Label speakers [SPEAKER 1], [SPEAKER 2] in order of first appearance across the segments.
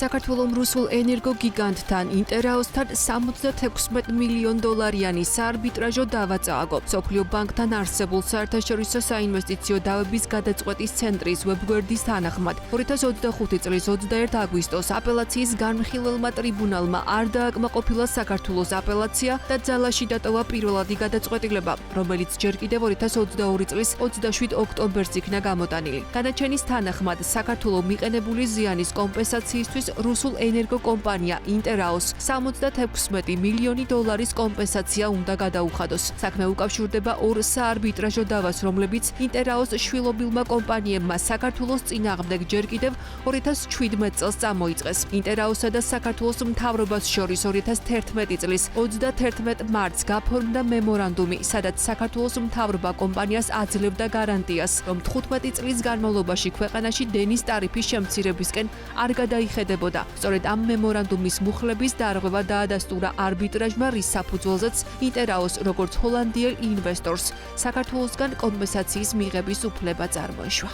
[SPEAKER 1] საქართველოს რუსულ ენერგოგიგანტთან ინტერაოსთან $76 მილიონიანი საარბიტრაჟო დავა წააგო. მსოფლიო ბანკთან არსებულ საერთაშორისო საინვესტიციო დავების გადაწყვეტის ცენტრის ვებგვერდის თანახმად 2025 წლის 21 აგვისტოს აპელაციის განხილველმა ტრიბუნალმა არ დააკმაყოფილა საქართველოს აპელაცია და ძალაში დატოვა პირველადი გადაწყვეტილება, რომელიც ჯერ კიდევ 2022 წლის 27 ოქტომბერს იქნა გამოტანილი. გადაჩენის თანახმად საქართველოს მიყენებული ზიანის კომპენსაციისთვის რუსულ ენერგოკომპანია ინტერაოს $76 მილიონი კომპენსაცია უნდა გადაუხადოს. საქმე უკავშირდება ორ საარბიტრაჟო დავას, რომლებიც ინტერაოს შვილობილმა კომპანიებმა საქართველოს წინააღმდეგ ჯერ კიდევ 2017 წელს წამოიწყეს. ინტერაოსა და საქართველოს მთავრობას შორის 2011 წლის 31 მარტს გაფორმდა მემორანდუმი, სადაც საქართველოს მთავრობა კომპანიას აძლევდა გარანტიას, რომ 15 წლის განმავლობაში ქვეყანაში დენის ტარიფის შემცირებისკენ არ გადაიხედებოდა. სწორედ ამ მემორანდუმის მუხლების დარღვევა დაადასტურა არბიტრაჟმა, რის საფუძველზეც ინტერაოს როგორც ჰოლანდიელ ინვესტორს საქართველოსგან კომპენსაციის მიღების უფლება წარმოიშვა.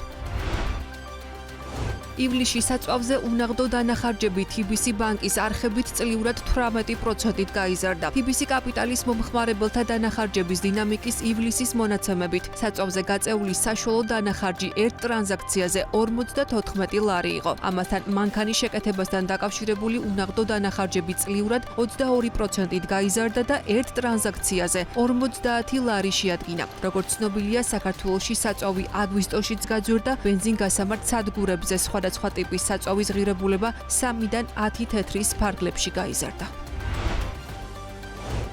[SPEAKER 1] ივლისში საწვავზე უნაღდო დანახარჯები TBC ბანკის არხებით წლიურად 18%-ით გაიზარდა. TBC კაპიტალის მომხმარებელთა დანახარჯების დინამიკის ივლისის მონაცემებით საწვავზე გაწეული საშუალო დანახარჯი ერთ ტრანზაქციაზე 54 ლარი იყო. ამასთან მანქანის შეკეთებასთან დაკავშირებული უნაღდო დანახარჯები წლიურად 22%-ით გაიზარდა და ერთ ტრანზაქციაზე 50 ლარი შეადგინა. როგორც ცნობილია, საქართველოში საწვავი აგვისტოშიც გაძვირდა, ბენზინგასამართ სადგურებზე სხვადასხვა ტიპის საწვავის ღირებულება 3-დან 10 თეთრის ფარგლებში გაიზარდა.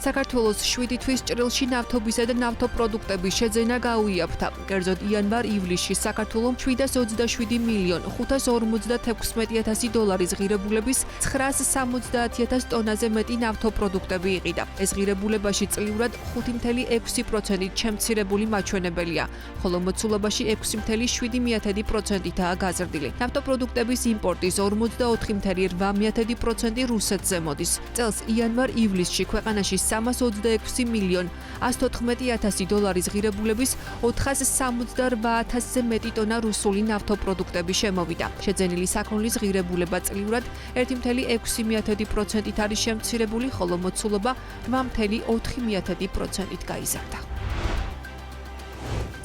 [SPEAKER 1] საქართველოს 7 თვის ჭრილში ნავთობისა და ნავთობპროდუქტების შეძენა გაუიაფთა. კერძოდ იანვარ-ივლისში საქართველოს $7,556,000 ღირებულების 970,000 ტონაზე მეტი ნავთობპროდუქტები იყიდა. ეს ღირებულებაში წლიურად 5.6%-ით შემცირებული მაჩვენებელია, ხოლო მოცულობაში 6.7%-აა გაზრდილი. ნავთობპროდუქტების იმპორტის 44.8% რუსეთზე მოდის. წელს იანვარ-ივლისში ქვეყანაში $366,114,000 ღირებულების 478,000-ზე მეტი ტონა რუსული ნავთობპროდუქტები შემოვიდა. შეძენილი საქონლის ღირებულება წლიურად 1.6%-ით არის შემცირებული, ხოლო მოცულობა 8.4%-ით გაიზარდა.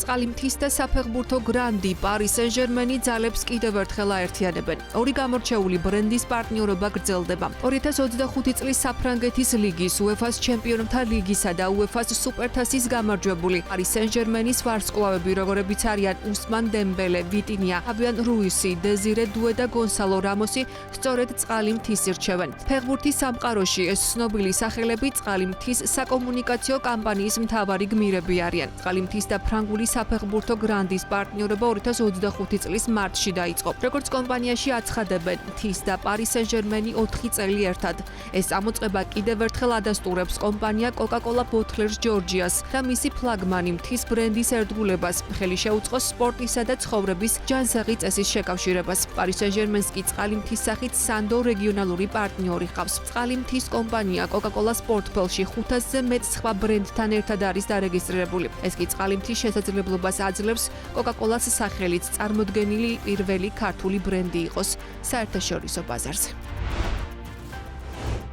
[SPEAKER 1] წყალიმთის და საფეხბურთო გრანდი პარი სენ-ჟერმენი ძალებს კიდევ ერთხელ აერთიანებენ. ორი გამორჩეული ბრენდის პარტნიორობა გრძელდება. 2025 წლის საფრანგეთის ლიგის, UEFA-ს ჩემპიონთა ლიგისა და UEFA-ს სუპერთასის გამარჯვებული პარი სენ-ჟერმენის ვარსკვლავები, როგორებიც არიან უსმან დემბელე, ვიტინია, ფაბიან რუისი, დეზირე დუე და გონსალო რამოსი, სწორედ წყალიმთის ირჩევენ. ფეხბურთის სამყაროში ეს ცნობილი სახელები წყალიმთის საკომუნიკაციო კამპანიის მთავარი გმირები არიან. წყალიმთის და ფრანგული საფეხბურთო გრანდის პარტნიორობა 2025 წლის მარტში დაიწყო. როგორც კომპანიაში აცხადებენ, თის და პარი სენ-ჟერმენი 4 წელი ერთად. ეს წამოწყება კიდევ ერთხელ ადასტურებს კომპანია კოკა-კოლა ბოთლერს ჯორჯიას და მისი ფლაგმანი მთის ბრენდის ერთგულებას, ხელი შეუწყოს სპორტისა და ცხოვრების ჯანსაღი წესის შეკავშირებას. პარი სენ-ჟერმენს კი წყალიმთის სახით სანდო რეგიონალური პარტნიორი ჰყავს. წყალიმთის კომპანია კოკა-კოლას პორტფელში 500-ზე მეტ სხვა ბრენდთან ერთად არის დარეგისტრირებული. ეს კი წყალიმთის შესაძლებლობას აძლევს კოკა-კოლას სახელით წარმოდგენილი პირველი ქართული ბრენდი იყოს საერთაშორისო ბაზარზე.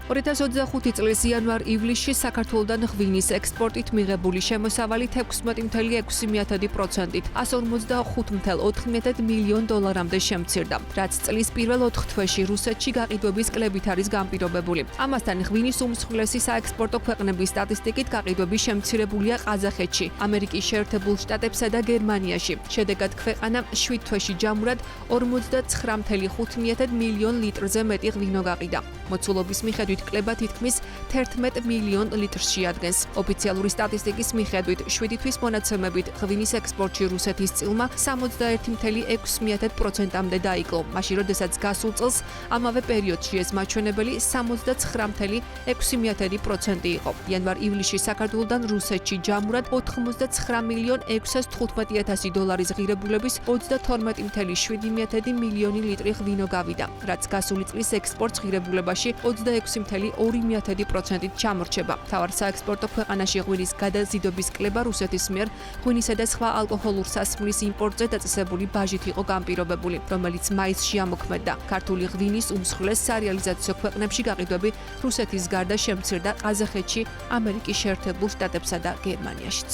[SPEAKER 1] 2025 წლის იანვარ-ივლისში საქართველოდან ღვინის ექსპორტით მიღებული შემოსავალი 16.6%-ით $145.4 მილიონ-მდე შემცირდა, რაც წლის პირველ 4 თვეში რუსეთში გაყიდვების კლებით არის განპირობებული. ამასთან ღვინის უმსხვილესი საექსპორტო ქვეყნების სტატისტიკით გაყიდვები შემცირებულია ყაზახეთში, ამერიკის შეერთებულ შტატებსა და გერმანიაში. შედეგად ქვეყანამ 7 თვეში ჯამურად 49.5 მილიონ ლიტრზე მეტი ღვინო გაყიდა. მოცულობის მიხედვით კლება თითქმის 11 მილიონ ლიტრს შეადგენს. ოფიციალური სტატისტიკის მიხედვით 7 თვის მონაცემებით ღვინის ექსპორტში რუსეთის წილმა 61.6%-მდე დაიკლო, მაშინ როდესაც გასულ წელს ამავე პერიოდში ეს მაჩვენებელი 69.6% იყო. იანვარ-ივლისში საქართველოდან რუსეთში ჯამურად $89,615,000 ღირებულების 32.7 მილიონი ლიტრი ღვინო გავიდა, რაც გასული წლის ექსპორტს ღირებულებაში 26 13.2%-ით ჩამორჩება. მთავარ საექსპორტო ქვეყანაში ღვინის გადაზიდობის კლება რუსეთის მიერ ღვინისა და სხვა ალკოჰოლურ სასმლის იმპორტზე დაწესებული ბაჟით იყო განპირობებული, რომელიც მაისში ამოქმედდა. ქართული ღვინის უმსხვილეს სარეალიზაციო ქვეყნებში გაყიდვები რუსეთის გარდა შემცირდა ყაზახეთში, ამერიკის შეერთებულ შტატებსა და გერმანიაშიც.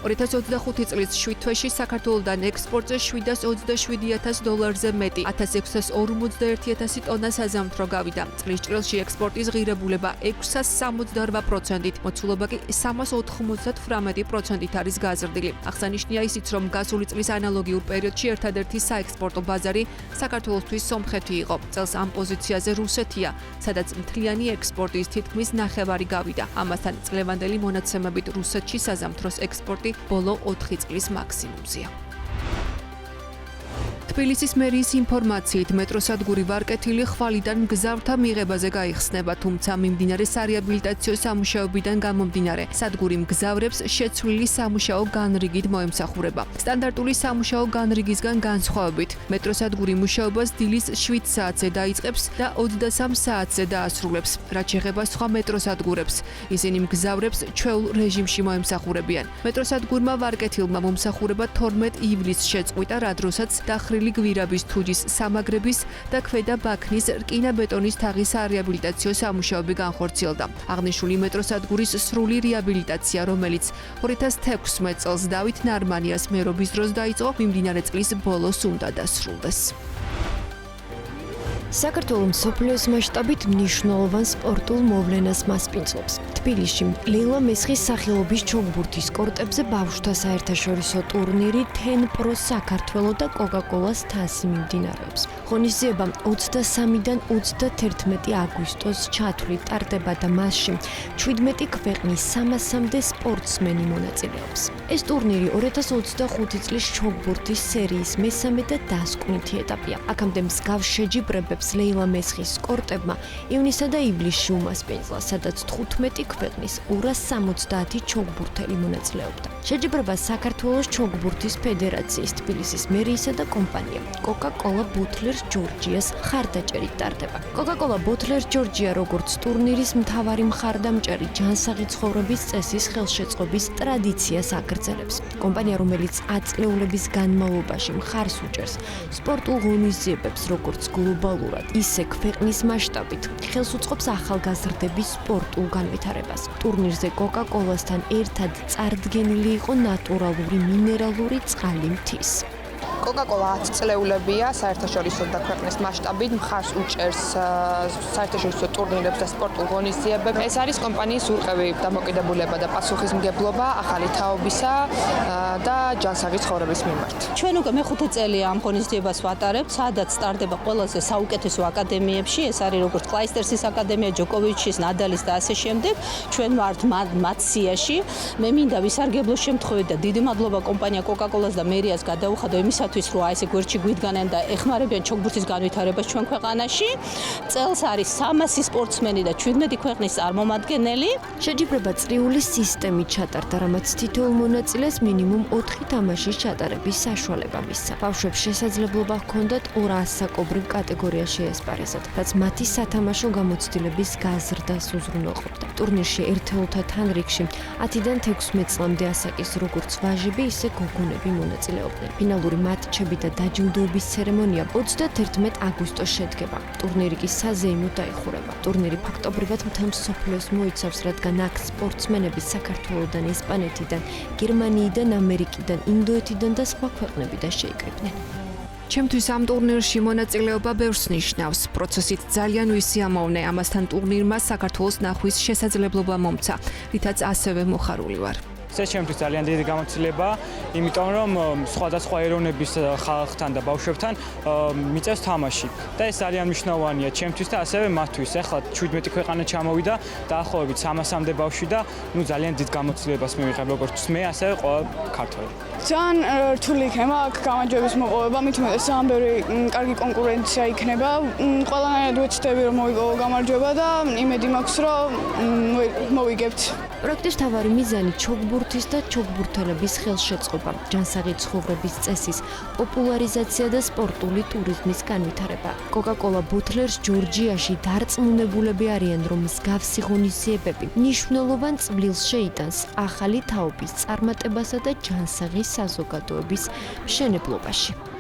[SPEAKER 1] 2025 წლის 7 თვეში საქართველოდან ექსპორტზე $727,000-ზე მეტი, 1641,000 ტონა საზამთრო გავიდა. წლის ჭრილში ექსპორტის ღირებულება 668%-ით, მოცულობა კი 398%-ით არის გაზრდილი. აღსანიშნავია ისიც, რომ გასული წლის ანალოგიურ პერიოდში ერთადერთი საექსპორტო ბაზარი საქართველოსთვის სომხეთი იყო. წელს ამ პოზიციაზე რუსეთია, სადაც მთლიანი ექსპორტის თითქმის ნახევარი გავიდა. ამასთან წლევანდელი მონაცემებით რუსეთში საზამთროს ექსპორტი ბოლო 4 წლის მაქსიმუმზეა. თბილისის მერიის ინფორმაციით მეტროსადგური ვარკეთილი ხვალიდან მგზავრთა მიღებაზე გაიხსნება, თუმცა მიმდინარე სარეაბილიტაციო სამუშაოებიდან გამომდინარე, სადგური მგზავრებს შეცვლილი სამუშაო განრიგით მოემსახურება. სტანდარტული სამუშაო განრიგისგან განსხვავებით, მეტროსადგური მუშაობას დილის 7 საათზე დაიწყებს და 23 საათზე დაასრულებს, რაც შეეხება სხვა მეტროსადგურებს. ისინი მგზავრებს ჩვეულ რეჟიმში მოემსახურებიან. მეტროსადგურმა ვარკეთილმა მომსახურება 12 ივლისს შეწყვიტა, რა დროსაც დახრილი გვირაბის თუჯის სამაგრების და ქვედა ბაქნის რკინა-ბეტონის თაღის სარეაბილიტაციო სამუშაოები განხორციელდა. აღნიშნული მეტროსადგურის სრული რეაბილიტაცია, რომელიც 2016 წელს დავით ნარმანიას მერობის დროს დაიწყო, მიმდინარე წლის ბოლოს უნდა დასრულდეს.
[SPEAKER 2] საქართველოს მსოფლიოს მასშტაბით მნიშვნელოვან სპორტულ მოვლენას მასპინძლობს. თბილისში ლეილა მესხის სახელობის ჩოგბურთის კორტებზე ბავშვთა საერთაშორისო ტურნირი Ten Pro საქართველო და Coca-Cola-ს თასი მიმდინარეობს. ღონისძიება 23-დან 31 აგვისტოს ჩათვლით ტარდება და მასში 17 ქვეყნის 300-მდე სპორტსმენი მონაწილეობს. ეს ტურნირი 2025 წლის ჩოგბურთის სერიის მესამე და დასკვნითი ეტაპია. აქამდე მსგავს შეჯიბრებებს ლეილა მესხის კორტებმა ივნისსა და ივლისში უმასპინძლა, სადაც 15 ქვეყნის 270 ჩოგბურთელი მონაწილეობდა. შეჯიბრებას საქართველოს ჩოგბურთის ფედერაციის, თბილისის მერიისა და კომპანია Coca-Cola Bottlers Georgia's მხარდაჭერით ტარდება. Coca-Cola Bottlers Georgia როგორც ტურნირის მთავარი მხარდამჭერი ჯანსაღი ცხოვრების წესის ხელშეწყობის ტრადიციას აგრძელებს. კომპანია, რომელიც ათწლეულების განმავლობაში მხარს უჭერს სპორტულ ღონისძიებებს როგორც გლობალურად, ისე ქვეყნის მასშტაბით, ხელს უწყობს ახალგაზრდების სპორტულ განვითარებას. ტურნირზე Coca-Cola-სთან ერთად წარდგენილი იყო ნატურალური მინერალური წყალი მთის.
[SPEAKER 3] Coca-Cola 10 წლეულებია საერთაშორისო და ქვეყნის მასშტაბით მხარს უჭერს საერთაშორისო ტურნირებს და სპორტულ ღონისძიებებს. ეს არის კომპანიის ურყევი დამოკიდებულება და პასუხისმგებლობა ახალი თაობისა და ჯანსაღი ცხოვრების მიმართ.
[SPEAKER 4] ჩვენ უკვე მეხუთე წელია ამ ღონისძიებას ვატარებთ, სადაც სტარდება ყველაზე საუკეთესო აკადემიებში, ეს არის როგორც კლაისტერსის აკადემია, ჯოკოვიჩის, ნადალის და ასე შემდეგ. ჩვენ ვართ მათ სიაში. მე მინდა ვისარგებლო შემთხვევით და დიდი მადლობა კომპანია Coca-Cola-ს და მერიას გადაუხადო იმისათვის, რომ აი ესე გვერდში გვიდგანენ და ეხმარებიან ჩოგბურთის განვითარებას ჩვენ ქვეყანაში. წელს არის 300 სპორტსმენი და 17 ქვეყნის წარმომადგენელი.
[SPEAKER 2] შეჯიბრება წრიული სისტემით ჩატარდა, რამაც თითოეულ მონაწილეს მინიმუმ 4 თამაშის ჩატარების საშუალება მისცა. ბავშვებს შესაძლებლობა ჰქონდათ 200 საკობრივ კატეგორიაში ესპარეზათ, რაც მათი სათამაშო გამოცდილების გაზრდას უზრუნველყოფდა. ტურნირში ერთეულთა თანრიგში 10-დან 16 წლამდე ასაკის როგორც ვაჟები, ისე გოგონები მონაწილეობდნენ. ფინალური მატჩები და დაჯილდოების ცერემონია 31 აგვისტოს შედგება. ტურნირი კი საზეიმოდ დაიხურება. ტურნირი ფაქტობრივად მთელ მსოფლიოს მოიცავს, რადგან აქ სპორტსმენები საქართველოდან, ესპანეთიდან, გერმანიიდან, ამერიკიდან, ინდოეთიდან და სხვა ქვეყნებიდან შეიკრიბნენ.
[SPEAKER 1] ჩემთვის ამ ტურნირში მონაწილეობა ბევრს ნიშნავს. პროცესით ძალიან ვისიამოვნე, ამასთან ტურნირმა საქართველოს ნახვის შესაძლებლობა მომცა, რითაც ასევე მოხარული ვარ.
[SPEAKER 5] ეს ჩემთვის ძალიან დიდი გამოცდილებაა, იმიტომ რომ სხვადასხვა ეროვნების ხალხთან და ბავშვებთან მიწევს თამაში და ეს ძალიან მნიშვნელოვანია ჩემთვის და ასევე მათთვის. ახლა 17 ქვეყანა ჩამოვიდა, დაახლოებით 300-მდე ბავშვი და ძალიან დიდ გამოცდილებას მივიღებ როგორც მე, ასევე ყველა ქართველი.
[SPEAKER 6] ძალიან რთული იქნება აქ გამარჯვების მოპოვება, მით უმეტეს ძალიან ბევრი კარგი კონკურენცია იქნება. ყველანაირად ვეცდები რომ მოვიპოვო გამარჯვება და იმედი მაქვს რომ მოვიგებთ.
[SPEAKER 2] პროექტის მთავარი მიზანი ჩოგბურთის და ჩოგბურთელების ხელშეწყობა, ჯანსაღი ცხოვრების წესის პოპულარიზაცია და სპორტული ტურიზმის განვითარება. Coca-Cola ბოთლერს ჯორჯიაში დარწმუნებულები არიან, რომ მსგავსი ღონისძიებები მნიშვნელოვან წვლილს შეიტანს ახალი თაობის წარმატებასა და ჯანსაღი საზოგადოების მშენებლობაში.